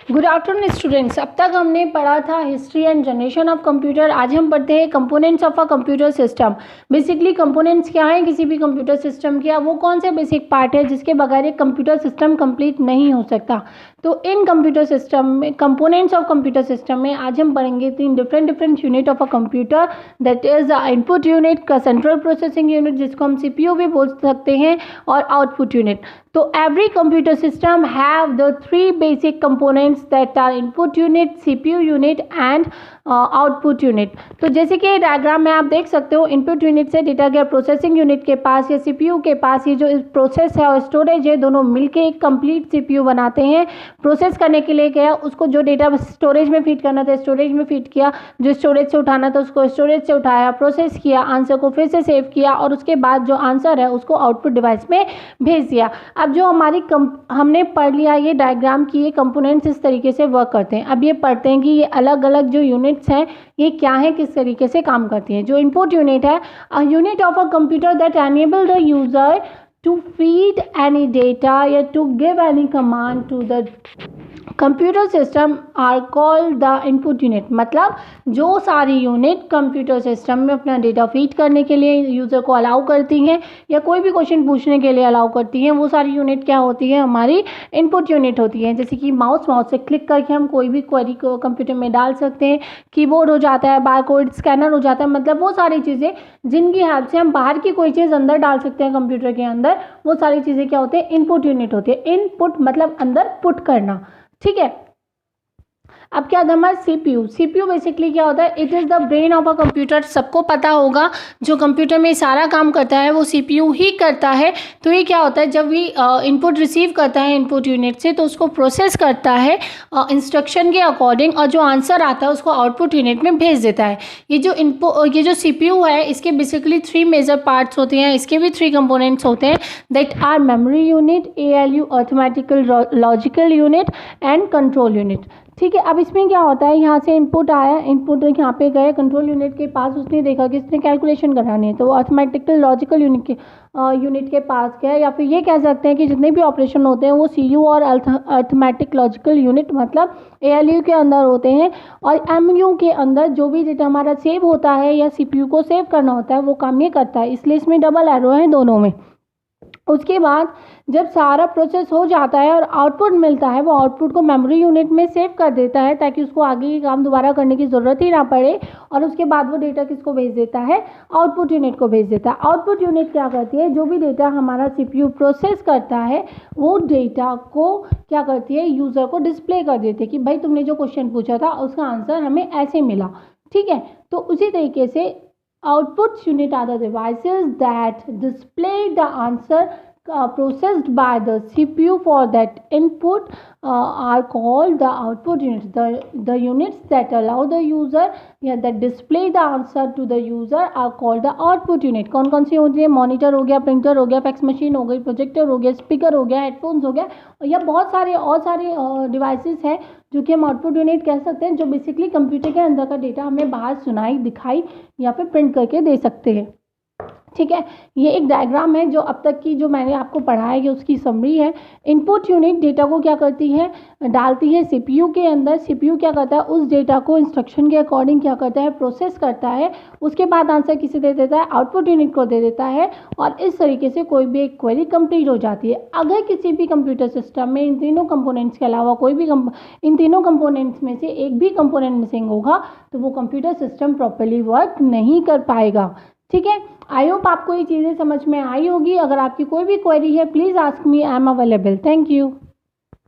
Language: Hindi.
Good afternoon students. अब तक हमने पढ़ा था history and generation of computer. आज हम पढ़ते हैं components of a computer system. Basically components क्या हैं किसी भी कंप्यूटर सिस्टम के, वो कौन से बेसिक पार्ट है जिसके बगैर एक कंप्यूटर सिस्टम कंप्लीट नहीं हो सकता। तो इन कंप्यूटर सिस्टम में कंपोनेंट्स ऑफ कंप्यूटर सिस्टम में आज हम पढ़ेंगे 3 different unit of a computer, that is input unit का सेंट्रल प्रोसेसिंग यूनिट जिसको हम सीपीयू भी बोल सकते हैं, और आउटपुट यूनिट। तो every computer system have the 3 basic components that are input unit, CPU unit and output unit. तो जैसे कि डायग्राम में आप देख सकते हो, इनपुट यूनिट से डेटा गया प्रोसेसिंग यूनिट के पास या सीपीयू के पास। ये जो प्रोसेस है और स्टोरेज है दोनों मिलके एक कंप्लीट सीपीयू बनाते हैं। प्रोसेस करने के लिए गया, उसको जो डेटा स्टोरेज में फीड करना था स्टोरेज में फीड किया, जो स्टोरेज से उठाना था उसको स्टोरेज से उठाया, प्रोसेस किया, आंसर को फिर से सेव किया और उसके बाद जो आंसर है उसको आउटपुट डिवाइस में भेज दिया। अब जो हमारी हमने पढ़ लिया ये डायग्राम की ये कंपोनेंट्स इस तरीके से वर्क करते हैं। अब ये पढ़ते हैं कि ये अलग अलग जो यूनिट्स हैं ये क्या है, किस तरीके से काम करती हैं। जो इनपुट यूनिट है, a unit of a computer that enable the user to feed any data या to give any command to the computer system are called the input unit. मतलब जो सारी यूनिट कंप्यूटर सिस्टम में अपना डेटा फीड करने के लिए यूज़र को अलाउ करती हैं या कोई भी क्वेश्चन पूछने के लिए अलाउ करती हैं, वो सारी यूनिट क्या होती है, हमारी इनपुट यूनिट होती है। जैसे कि माउस से क्लिक करके हम कोई भी क्वेरी को कंप्यूटर में डाल सकते हैं, कीबोर्ड हो जाता है, बारकोड स्कैनर हो जाता है। मतलब वो सारी चीज़ें जिनकी हेल्प से हम बाहर की कोई चीज़ अंदर डाल सकते हैं कंप्यूटर के अंदर, वो सारी चीज़ें क्या होती है, इनपुट यूनिट होती है। इनपुट मतलब अंदर पुट करना, ठीक है। अब क्या आता है हमारा सीपीयू। सीपीयू बेसिकली क्या होता है, it is the brain of a computer. सबको पता होगा जो कंप्यूटर में सारा काम करता है वो सीपीयू ही करता है। तो ये क्या होता है, जब भी इनपुट रिसीव करता है इनपुट यूनिट से तो उसको प्रोसेस करता है इंस्ट्रक्शन के अकॉर्डिंग, और जो आंसर आता है उसको आउटपुट यूनिट में भेज देता है। ये जो सीपीयू है इसके बेसिकली 3 मेजर पार्ट्स होते हैं, इसके भी 3 कंपोनेंट्स होते हैं, that are memory unit, ALU arithmetical logical unit and control unit, ठीक है। अब इसमें क्या होता है, यहाँ से इनपुट आया, इनपुट यहाँ पे गए कंट्रोल यूनिट के पास, उसने देखा कि इसने कैलकुलेशन करानी है तो वो अरिथमेटिकल लॉजिकल यूनिट के पास गया। या फिर ये कह सकते हैं कि जितने भी ऑपरेशन होते हैं वो सीयू और अरिथमेटिक लॉजिकल यूनिट मतलब एएलयू के अंदर होते हैं, और एमयू के अंदर जो भी डेटा हमारा सेव होता है या सीपीयू को सेव करना होता है वो काम ये करता है। इसलिए इसमें डबल एरो है दोनों में। उसके बाद जब सारा प्रोसेस हो जाता है और आउटपुट मिलता है, वो आउटपुट को मेमोरी यूनिट में सेव कर देता है ताकि उसको आगे ये काम दोबारा करने की ज़रूरत ही ना पड़े। और उसके बाद वो डेटा किसको भेज देता है, आउटपुट यूनिट को भेज देता है। आउटपुट यूनिट क्या करती है, जो भी डेटा हमारा सीपीयू प्रोसेस करता है वो डेटा को क्या करती है, यूज़र को डिस्प्ले कर देती है कि भाई तुमने जो क्वेश्चन पूछा था उसका आंसर हमें ऐसे मिला, ठीक है। तो उसी तरीके से output unit are the devices that display the answer processed by the CPU for that input are called the output units. The units that allow the user that display the answer to the user are called the output unit. कौन कौन सी होती है, मॉनिटर हो गया, प्रिंटर हो गया, फैक्स मशीन हो गई, प्रोजेक्टर हो गया, स्पीकर हो गया, हेडफोन्स हो गया, या बहुत सारे और सारे डिवाइसेस हैं जो कि हम आउटपुट यूनिट कह सकते हैं, जो बेसिकली कंप्यूटर के अंदर का डेटा हमें बाहर सुनाई दिखाई या फिर प्रिंट करके दे सकते हैं, ठीक है। ये एक डायग्राम है जो अब तक की जो मैंने आपको पढ़ाया है उसकी समरी है। इनपुट यूनिट डेटा को क्या करती है, डालती है सीपीयू के अंदर। सीपीयू क्या करता है, उस डेटा को इंस्ट्रक्शन के अकॉर्डिंग क्या करता है, प्रोसेस करता है। उसके बाद आंसर किसे दे देता है, आउटपुट यूनिट को दे देता है, और इस तरीके से कोई भी एक क्वेरी कंप्लीट हो जाती है। अगर किसी भी कंप्यूटर सिस्टम में इन तीनों कंपोनेंट्स के अलावा कोई भी इन तीनों कंपोनेंट्स में से एक भी कंपोनेंट मिसिंग होगा तो वो कंप्यूटर सिस्टम प्रॉपर्ली वर्क नहीं कर पाएगा, ठीक है। आई होप आपको ये चीज़ें समझ में आई होगी। अगर आपकी कोई भी क्वेरी है please ask me, I am available. Thank you.